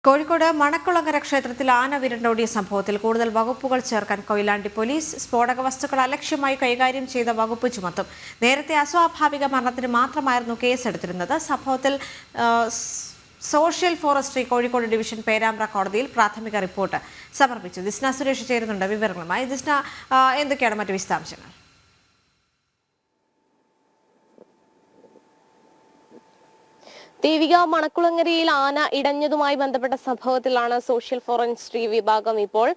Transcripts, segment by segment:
കോഴിക്കോട് മണക്കുളങ്ങര ക്ഷേത്രത്തിൽ ആന വിരണ്ടോടിയ സംഭവത്തിൽ കൂടുതൽ വകുപ്പുകൾ ചേർക്കാൻ കൊയിലാണ്ടി പോലീസ്. സ്ഫോടക വസ്തുക്കൾ അലക്ഷ്യമായി കൈകാര്യം ചെയ്ത വകുപ്പ് ചുമത്തും. നേരത്തെ അസ്വാഭാവിക മരണത്തിന് മാത്രമായിരുന്നു കേസെടുത്തിരുന്നത്. സംഭവത്തിൽ social forestry Kozhikode division Perambra കോടതിയിൽ പ്രാഥമിക റിപ്പോർട്ട് സമർപ്പിച്ചു. ദിസ്ന സുരേഷ് ചേരുന്നുണ്ട് വിവരങ്ങളുമായി. ദിസ്ന, എന്തൊക്കെയാണ് മറ്റു വിശദാംശങ്ങൾ? ദേവിക, മണക്കുളങ്ങരയിൽ ആന ഇടഞ്ഞതുമായി ബന്ധപ്പെട്ട സംഭവത്തിലാണ് സോഷ്യൽ ഫോറൻസിക് വിഭാഗം ഇപ്പോൾ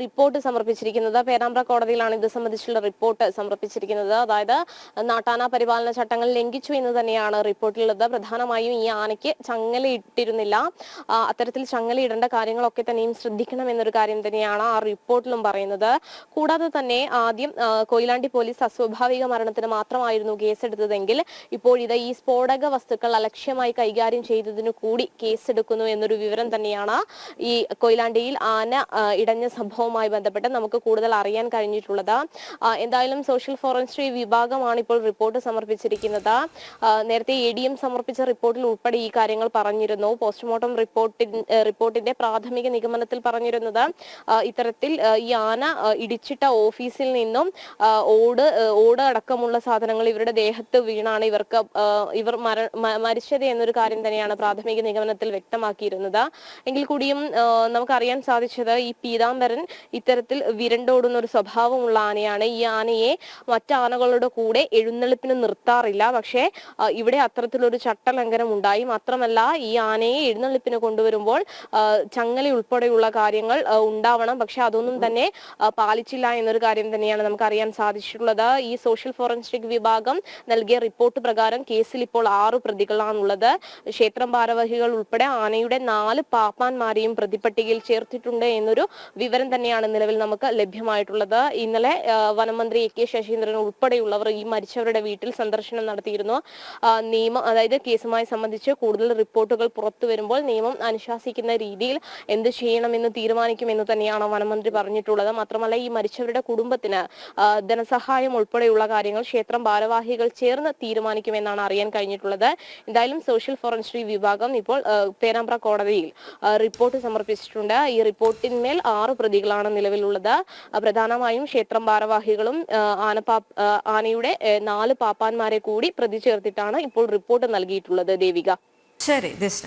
റിപ്പോർട്ട് സമർപ്പിച്ചിരിക്കുന്നത്. പേരാമ്പ്ര കോടതിയിലാണ് ഇത് സംബന്ധിച്ചുള്ള റിപ്പോർട്ട് സമർപ്പിച്ചിരിക്കുന്നത്. അതായത് നാട്ടാന പരിപാലന ചട്ടങ്ങൾ ലംഘിച്ചു എന്ന് തന്നെയാണ് റിപ്പോർട്ടിലുള്ളത്. പ്രധാനമായും ഈ ആനയ്ക്ക് ചങ്ങലയിട്ടിരുന്നില്ല. അത്തരത്തിൽ ചങ്ങലയിടേണ്ട കാര്യങ്ങളൊക്കെ തന്നെയും ശ്രദ്ധിക്കണം എന്നൊരു കാര്യം തന്നെയാണ് ആ റിപ്പോർട്ടിലും പറയുന്നത്. കൂടാതെ തന്നെ ആദ്യം കൊയിലാണ്ടി പോലീസ് അസ്വാഭാവിക മരണത്തിന് മാത്രമായിരുന്നു കേസെടുത്തതെങ്കിൽ ഇപ്പോൾ ഇത് ഈ സ്ഫോടക വസ്തുക്കൾ അലക്ഷ്യമായി കൈകാര്യം ചെയ്തതിനു കൂടി കേസെടുക്കുന്നു എന്നൊരു വിവരം തന്നെയാണ് ഈ കൊയിലാണ്ടിയിൽ ആന ഇടഞ്ഞ സംഭവവുമായി ബന്ധപ്പെട്ട് നമുക്ക് കൂടുതൽ അറിയാൻ കഴിഞ്ഞിട്ടുള്ളത്. എന്തായാലും സോഷ്യൽ ഫോറൻസിക് വിഭാഗമാണ് ഇപ്പോൾ റിപ്പോർട്ട് സമർപ്പിച്ചിരിക്കുന്നത്. നേരത്തെ ADM സമർപ്പിച്ച റിപ്പോർട്ടിൽ ഉൾപ്പെടെ ഈ കാര്യങ്ങൾ പറഞ്ഞിരുന്നു. പോസ്റ്റ്മോർട്ടം റിപ്പോർട്ടിന്റെ പ്രാഥമിക നിഗമനത്തിൽ ഇത്തരത്തിൽ ഈ ആന ഇടിച്ചിട്ട ഓഫീസിൽ നിന്നും ഓട് അടക്കമുള്ള സാധനങ്ങൾ ഇവരുടെ ദേഹത്ത് വീണാണ് ഇവർ മരിച്ചത് എന്നൊരു കാര്യം തന്നെയാണ് പ്രാഥമിക നിഗമനത്തിൽ വ്യക്തമാക്കിയിരുന്നത്. എങ്കിൽ കൂടിയും നമുക്കറിയാൻ സാധിച്ചത് ഈ പീതാംബരൻ ഇത്തരത്തിൽ വിരണ്ടോടുന്ന ഒരു സ്വഭാവമുള്ള ആനയാണ്. ഈ ആനയെ മറ്റാനകളുടെ കൂടെ എഴുന്നള്ളിപ്പിന് നിർത്താറില്ല. പക്ഷേ ഇവിടെ അത്തരത്തിലൊരു ചട്ടലംഘനം ഉണ്ടായി. മാത്രമല്ല, ഈ ആനയെ എഴുന്നള്ളിപ്പിന് കൊണ്ടുവരുമ്പോൾ ചങ്ങല ഉൾപ്പെടെയുള്ള കാര്യങ്ങൾ ഉണ്ടാവണം. പക്ഷെ അതൊന്നും തന്നെ പാലിച്ചില്ല എന്നൊരു കാര്യം തന്നെയാണ് നമുക്ക് അറിയാൻ സാധിച്ചിട്ടുള്ളത്. ഈ സോഷ്യൽ ഫോറൻസിക് വിഭാഗം നൽകിയ റിപ്പോർട്ട് പ്രകാരം കേസിൽ ഇപ്പോൾ 6 പ്രതികളാണുള്ളത്. ക്ഷേത്രം ഭാരവാഹികൾ ഉൾപ്പെടെ ആനയുടെ 4 പാപ്പാന്മാരെയും പ്രതിപട്ടികയിൽ ചേർത്തിട്ടുണ്ട് എന്നൊരു വിവരം തന്നെയാണ് നിലവിൽ നമുക്ക് ലഭ്യമായിട്ടുള്ളത്. ഇന്നലെ വനമന്ത്രി AK ശശീന്ദ്രൻ ഉൾപ്പെടെയുള്ളവർ ഈ മരിച്ചവരുടെ വീട്ടിൽ സന്ദർശനം നടത്തിയിരുന്നു. അതായത് കേസുമായി സംബന്ധിച്ച് കൂടുതൽ റിപ്പോർട്ടുകൾ പുറത്തു വരുമ്പോൾ നിയമം അനുശാസിക്കുന്ന രീതിയിൽ എന്ത് ചെയ്യണമെന്ന് തീരുമാനിക്കുമെന്ന് തന്നെയാണ് വനമന്ത്രി പറഞ്ഞിട്ടുള്ളത്. മാത്രമല്ല, ഈ മരിച്ചവരുടെ കുടുംബത്തിന് ധനസഹായം ഉൾപ്പെടെയുള്ള കാര്യങ്ങൾ ക്ഷേത്രം ഭാരവാഹികൾ ചേർന്ന് തീരുമാനിക്കുമെന്നാണ് അറിയാൻ കഴിഞ്ഞിട്ടുള്ളത്. എന്തായാലും സോഷ്യൽ ഫോറൻസിക് വിഭാഗം ഇപ്പോൾ പേരാമ്പ്ര കോടതിയിൽ റിപ്പോർട്ട് സമർപ്പിച്ചിട്ടുണ്ട്. ഈ റിപ്പോർട്ടിന്മേൽ 6 പ്രതികളാണ് നിലവിലുള്ളത്. പ്രധാനമായും ക്ഷേത്രം ഭാരവാഹികളും ആനയുടെ 4 പാപ്പാന്മാരെ കൂടി പ്രതി ചേർത്തിട്ടാണ് ഇപ്പോൾ റിപ്പോർട്ട് നൽകിയിട്ടുള്ളത്. ദേവിക. ശരി ദിസ്ന.